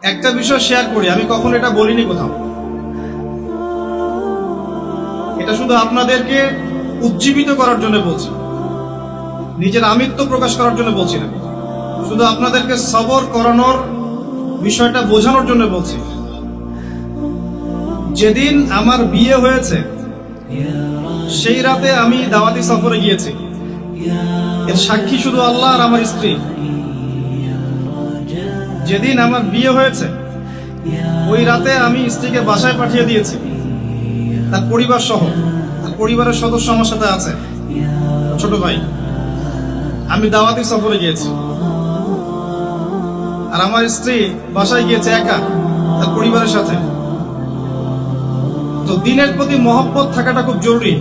একটা বিষয় শেয়ার করি, আমি কখনো এটা বলিনি কোথাও। এটা শুধু আপনাদেরকে উজ্জীবিত করার জন্য বলছি, নিজের আমিত্ব প্রকাশ করার জন্য বলছি না, শুধু আপনাদেরকে সবর করানোর বিষয়টা বোঝানোর জন্য বলছি। যেদিন আমার বিয়ে হয়েছে সেই রাতে আমি দাওয়াতি সফরে গিয়েছি। এর সাক্ষী শুধু আল্লাহ আর আমার স্ত্রী। যেদিন আমার বিয়ে হয়েছে ওই রাতে আমি স্ত্রীকে বাসায় পাঠিয়ে দিয়েছি, তার পরিবার সহ। তার পরিবারের সদস্য আমার সাথে আছে, ছোট ভাই। আমি দাওয়াতি সফরে গিয়েছি আর আমার স্ত্রী বাসায় গিয়েছে একা তার পরিবারের সাথে। তো দিনের প্রতি মহব্বত থাকাটা খুব জরুরি।